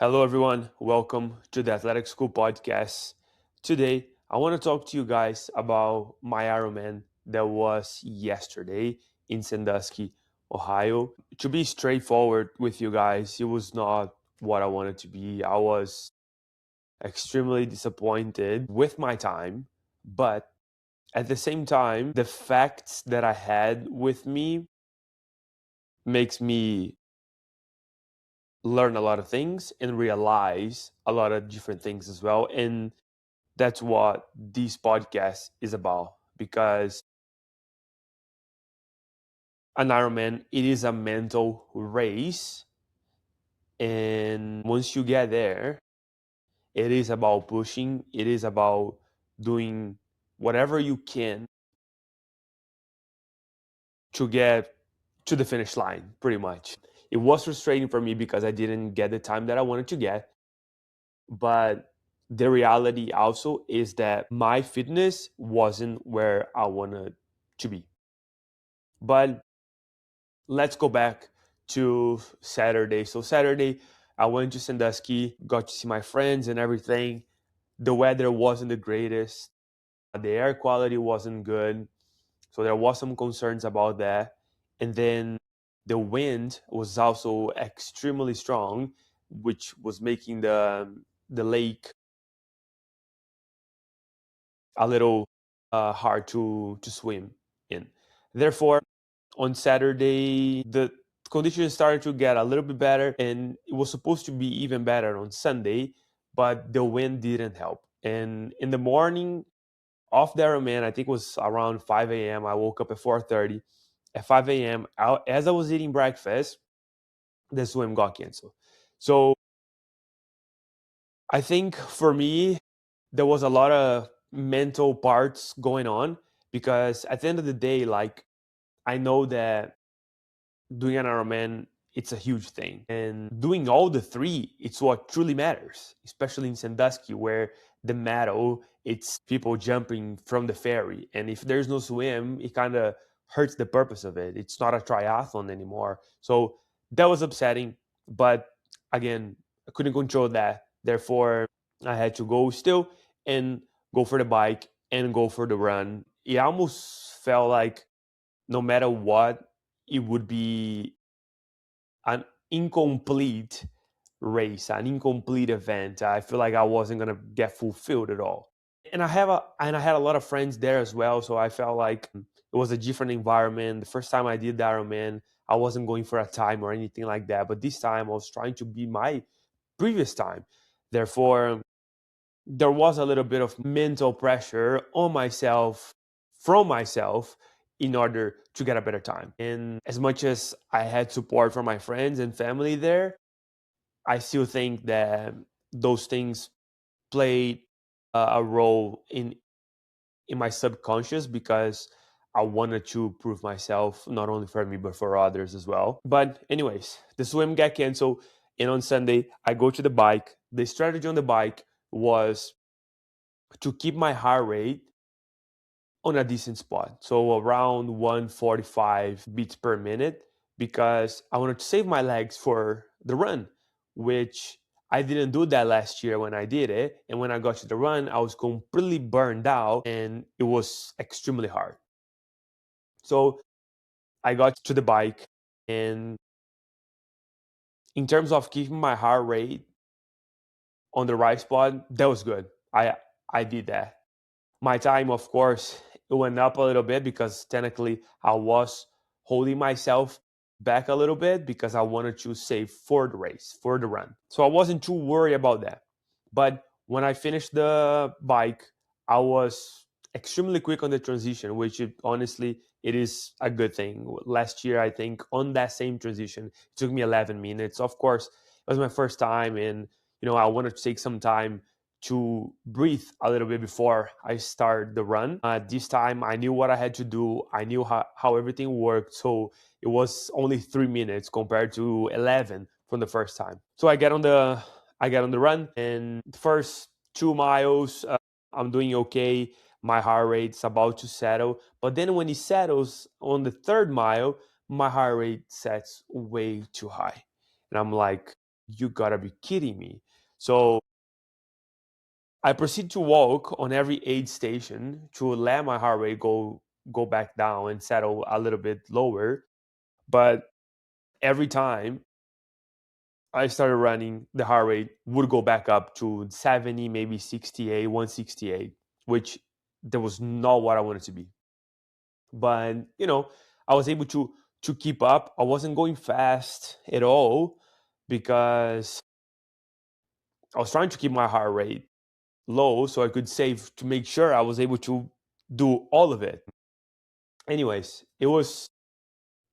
Hello, everyone. Welcome to the Athletic School podcast. Today, I want to talk to you guys about my Ironman that was yesterday in Sandusky, Ohio. To be straightforward with you guys, it was not what I wanted to be. I was extremely disappointed with my time, but at the same time, the facts that I had with me makes me learn a lot of things and realize a lot of different things as well. And that's what this podcast is about because an Ironman, it is a mental race. And once you get there, it is about pushing, it is about doing whatever you can to get to the finish line, pretty much. It was frustrating for me because I didn't get the time that I wanted to get. But the reality also is that my fitness wasn't where I wanted to be. But let's go back to Saturday. So Saturday, I went to Sandusky, got to see my friends and everything. The weather wasn't the greatest. The air quality wasn't good. So there was some concerns about that. And then the wind was also extremely strong, which was making the lake a little hard to swim in. Therefore, on Saturday, the conditions started to get a little bit better, and it was supposed to be even better on Sunday, but the wind didn't help. And in the morning of the Ironman, I think it was around 5 a.m. I woke up at 4:30. At 5 a.m., as I was eating breakfast, the swim got canceled. So I think for me, there was a lot of mental parts going on because at the end of the day, like I know that doing an Ironman, it's a huge thing. And doing all the three, it's what truly matters, especially in Sandusky, where the medal, it's people jumping from the ferry. And if there's no swim, it kind of hurts the purpose of it. It's not a triathlon anymore. So that was upsetting. But again, I couldn't control that. Therefore, I had to go still and go for the bike and go for the run. It almost felt like no matter what, it would be an incomplete race, an incomplete event. I feel like I wasn't gonna get fulfilled at all. And I had a lot of friends there as well, so I felt like it was a different environment. The first time I did the Ironman, I wasn't going for a time or anything like that, but this time I was trying to beat my previous time. Therefore, there was a little bit of mental pressure on myself from myself in order to get a better time. And as much as I had support from my friends and family there, I still think that those things played a role in my subconscious because I wanted to prove myself not only for me but for others as well. But anyways, the swim got canceled, and on Sunday I go to the bike. The strategy on the bike was to keep my heart rate on a decent spot. So around 145 beats per minute because I wanted to save my legs for the run, which I didn't do that last year when I did it. And when I got to the run, I was completely burned out and it was extremely hard. So I got to the bike, and in terms of keeping my heart rate on the right spot, that was good. I did that. My time, of course, it went up a little bit because technically I was holding myself back a little bit because I wanted to save for the race, for the run. So I wasn't too worried about that. But when I finished the bike, I was extremely quick on the transition, which honestly, it is a good thing. Last year, I think on that same transition, it took me 11 minutes. Of course, it was my first time, and I wanted to take some time to breathe a little bit before I start the run. This time I knew what I had to do. I knew how everything worked. So it was only 3 minutes compared to 11 from the first time. So I get on the run, and the first 2 miles, I'm doing okay. My heart rate's about to settle. But then when it settles on the third mile, my heart rate sets way too high. And I'm like, You gotta be kidding me. So I proceed to walk on every aid station to let my heart rate go back down and settle a little bit lower. But every time I started running, the heart rate would go back up to 70, maybe 68, 168, which that was not what I wanted to be. But I was able to keep up. I wasn't going fast at all because I was trying to keep my heart rate low so I could save to make sure I was able to do all of it. Anyways, it was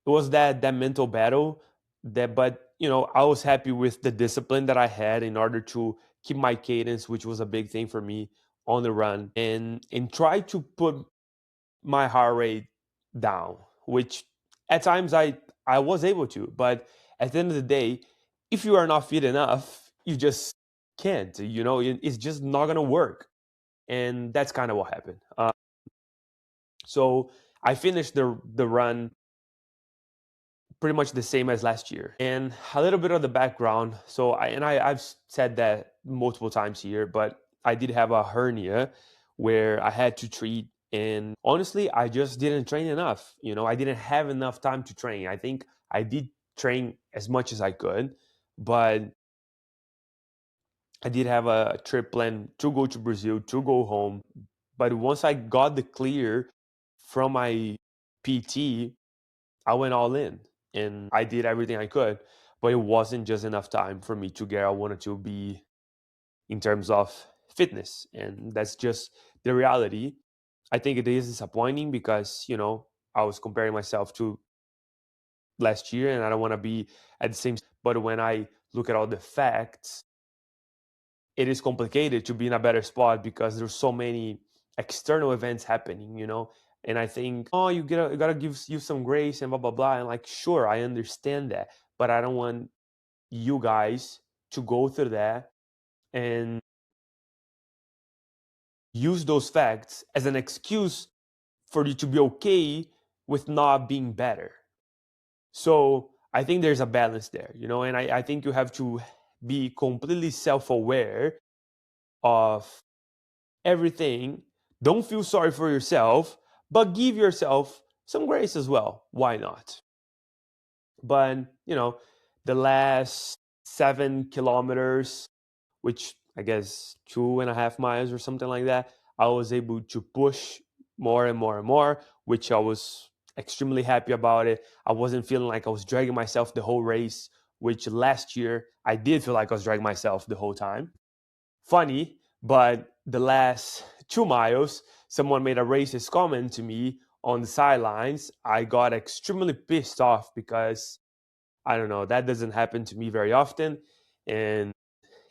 that mental battle that, but I was happy with the discipline that I had in order to keep my cadence, which was a big thing for me on the run, and try to put my heart rate down, which at times I was able to, but at the end of the day, if you are not fit enough, you just can't. It's just not gonna work, and that's kind of what happened. So I finished the run pretty much the same as last year. And a little bit of the background. So I've said that multiple times here, but I did have a hernia where I had to treat. And honestly, I just didn't train enough. I didn't have enough time to train. I think I did train as much as I could, but I did have a trip planned to go to Brazil, to go home. But once I got the clear from my PT, I went all in and I did everything I could, but it wasn't just enough time for me to get where I wanted to be in terms of fitness. And that's just the reality. I think it is disappointing because, I was comparing myself to last year and I don't want to be at the same. But when I look at all the facts, it is complicated to be in a better spot because there's so many external events happening. And I think, oh, you gotta give you some grace and blah blah blah. And like, sure, I understand that, but I don't want you guys to go through that and use those facts as an excuse for you to be okay with not being better. So I think there's a balance there, and I think you have to be completely self-aware of everything. Don't feel sorry for yourself, but give yourself some grace as well. Why not? But, the last 7 kilometers, which I guess 2.5 miles or something like that, I was able to push more and more and more, which I was extremely happy about it. I wasn't feeling like I was dragging myself the whole race, which last year I did feel like I was dragging myself the whole time. Funny, but the last 2 miles, someone made a racist comment to me on the sidelines. I got extremely pissed off because I don't know, that doesn't happen to me very often. And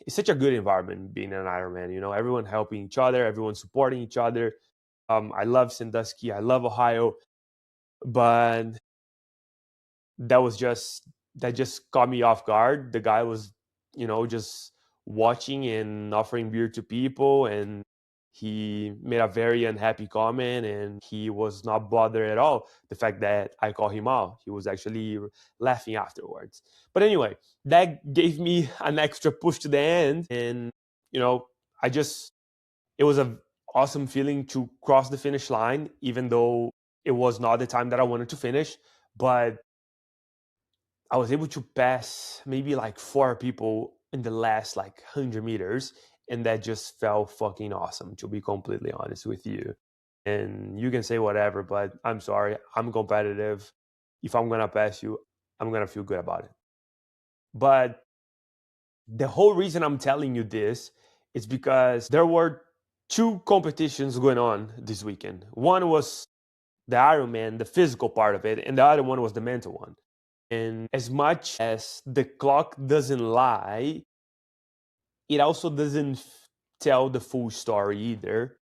it's such a good environment being an Ironman, everyone helping each other, everyone supporting each other. I love Sandusky, I love Ohio, but that just caught me off guard. The guy was, just watching and offering beer to people, and he made a very unhappy comment, and he was not bothered at all the fact that I called him out. He was actually laughing afterwards. But anyway, that gave me an extra push to the end, and you know, I just it was a awesome feeling to cross the finish line, even though it was not the time that I wanted to finish, but I was able to pass maybe like 4 people in the last like 100 meters. And that just felt fucking awesome, to be completely honest with you. And you can say whatever, but I'm sorry. I'm competitive. If I'm going to pass you, I'm going to feel good about it. But the whole reason I'm telling you this is because there were two competitions going on this weekend. One was the Ironman, the physical part of it, and the other one was the mental one. And as much as the clock doesn't lie, it also doesn't tell the full story either.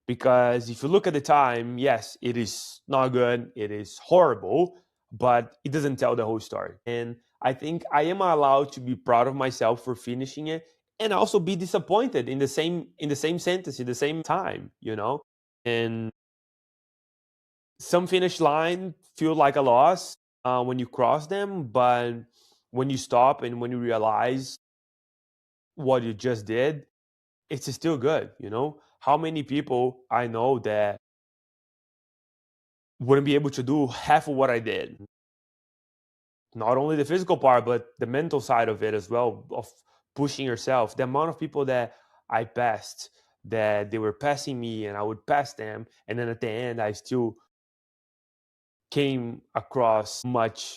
Because if you look at the time, yes, it is not good, it is horrible, but it doesn't tell the whole story. And I think I am allowed to be proud of myself for finishing it and also be disappointed in the same sentence, in the same time. And some finish line feel like a loss when you cross them, but when you stop and when you realize what you just did, it's still good, you know? How many people I know that wouldn't be able to do half of what I did? Not only the physical part, but the mental side of it as well, of pushing yourself. The amount of people that I passed, that they were passing me and I would pass them. And then at the end, I still came across much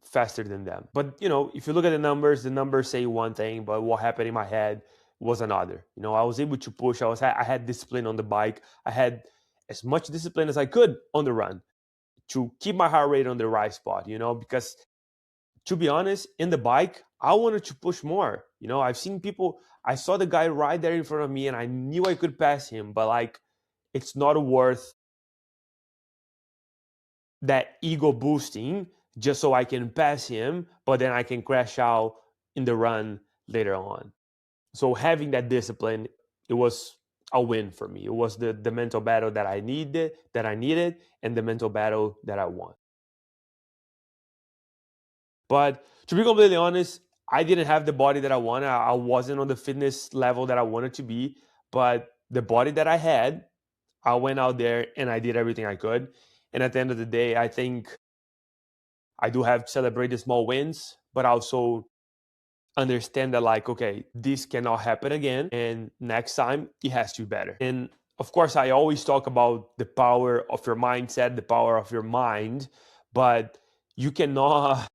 faster than them. But, you know, if you look at the numbers say one thing, but what happened in my head was another. You know, I was able to push. I had discipline on the bike. I had as much discipline as I could on the run to keep my heart rate on the right spot, you know, because to be honest, in the bike, I wanted to push more. You know, I've seen people, I saw the guy right there in front of me and I knew I could pass him, but like, it's not worth that ego boosting just so I can pass him, but then I can crash out in the run later on. So having that discipline, it was a win for me. It was the mental battle that I needed, and the mental battle that I won. But to be completely honest, I didn't have the body that I wanted. I wasn't on the fitness level that I wanted to be. But the body that I had, I went out there and I did everything I could. And at the end of the day, I think I do have to celebrate the small wins, but also understand that, like, okay, this cannot happen again. And next time, it has to be better. And of course, I always talk about the power of your mindset, the power of your mind, but you cannot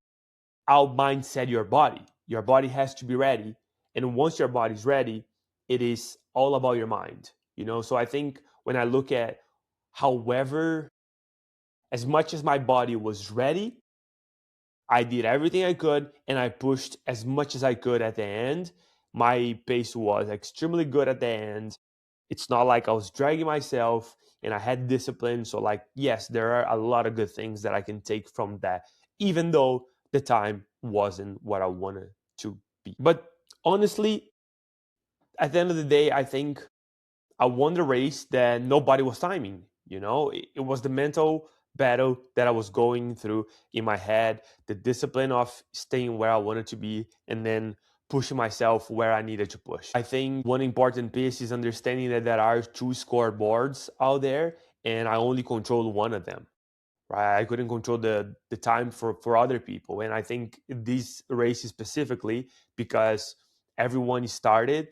out mindset your body. Your body has to be ready. And once your body's ready, it is all about your mind. You know, so I think when I look at however, as much as my body was ready, I did everything I could and I pushed as much as I could at the end. My pace was extremely good at the end. It's not like I was dragging myself and I had discipline. So, like, yes, there are a lot of good things that I can take from that, even though the time wasn't what I wanted to be. But honestly, at the end of the day, I think I won the race that nobody was timing. You know, it was the mental battle that I was going through in my head, the discipline of staying where I wanted to be, and then pushing myself where I needed to push. I think one important piece is understanding that there are two scoreboards out there, and I only control one of them. Right, I couldn't control the time for other people, and I think this race specifically because everyone started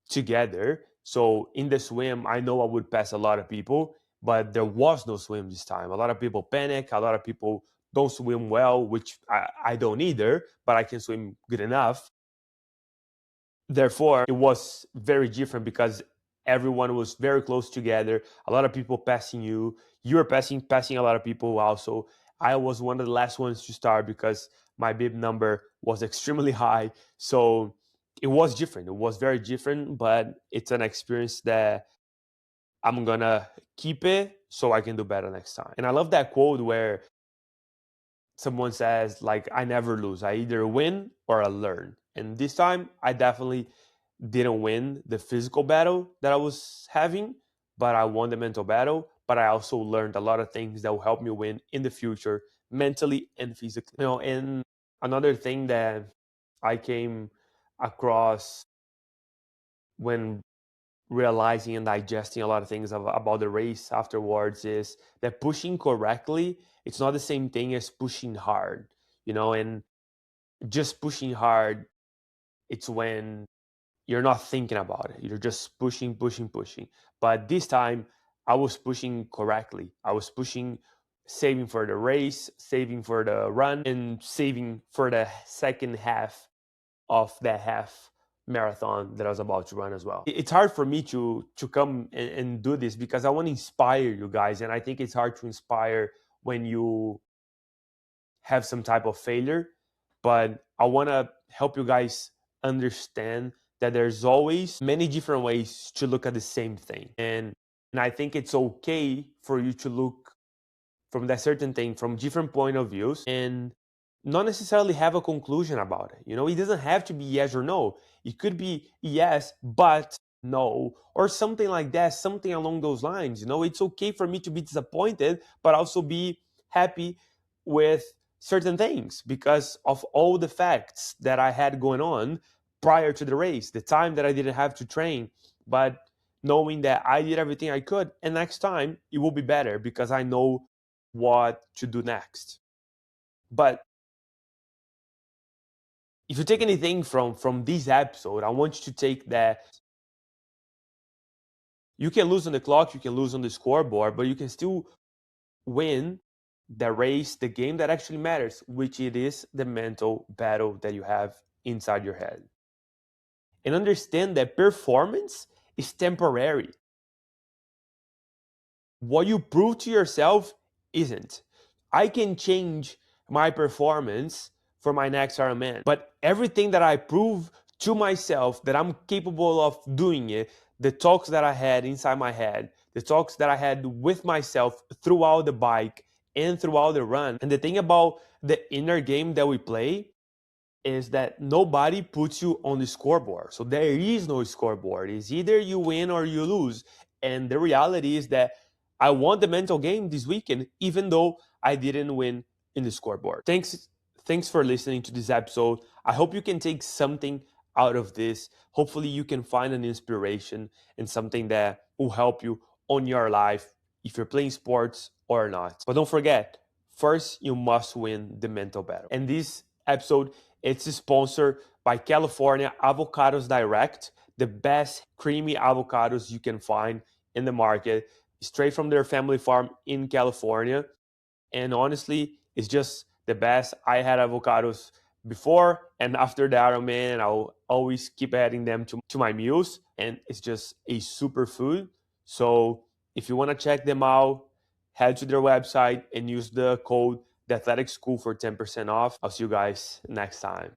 together. So in the swim, I know I would pass a lot of people, but there was no swim this time. A lot of people panic. A lot of people don't swim well, which I don't either, but I can swim good enough. Therefore, it was very different because everyone was very close together. A lot of people passing you. You were passing a lot of people also. I was one of the last ones to start because my bib number was extremely high. So it was different. It was very different, but it's an experience that I'm gonna keep it so I can do better next time. And I love that quote where someone says, like, I never lose. I either win or I learn. And this time I definitely didn't win the physical battle that I was having, but I won the mental battle. But I also learned a lot of things that will help me win in the future, mentally and physically. You know, and another thing that I came across when realizing and digesting a lot of things about the race afterwards is that pushing correctly, it's not the same thing as pushing hard, you know, and just pushing hard, it's when you're not thinking about it. You're just pushing, pushing, pushing. But this time I was pushing correctly. I was pushing, saving for the race, saving for the run, and saving for the second half of that half marathon that I was about to run as well. It's hard for me to come and do this because I want to inspire you guys, and I think it's hard to inspire when you have some type of failure. But I want to help you guys understand that there's always many different ways to look at the same thing, and I think it's okay for you to look from that certain thing from different point of views and not necessarily have a conclusion about it. You know, it doesn't have to be yes or no. It could be yes, but no, or something like that, something along those lines. You know, it's okay for me to be disappointed, but also be happy with certain things because of all the facts that I had going on prior to the race, the time that I didn't have to train, but knowing that I did everything I could, and next time it will be better because I know what to do next. But if you take anything from this episode, I want you to take that you can lose on the clock, you can lose on the scoreboard, but you can still win the race, the game that actually matters, which it is the mental battle that you have inside your head. And understand that performance is temporary. What you prove to yourself isn't. I can change my performance for my next Ironman, but everything that I prove to myself that I'm capable of doing it, the talks that I had inside my head, the talks that I had with myself throughout the bike and throughout the run. And the thing about the inner game that we play is that nobody puts you on the scoreboard. So there is no scoreboard. It's either you win or you lose. And the reality is that I won the mental game this weekend, even though I didn't win in the scoreboard. Thanks for listening to this episode. I hope you can take something out of this. Hopefully you can find an inspiration and something that will help you on your life if you're playing sports or not. But don't forget, first you must win the mental battle. And this episode, it's sponsored by California Avocados Direct, the best creamy avocados you can find in the market, straight from their family farm in California. And honestly, it's just the best. I had avocados before and after the Ironman, and I'll always keep adding them to my meals. And it's just a super food. So if you want to check them out, head to their website and use the code The Athletic School for 10% off. I'll see you guys next time.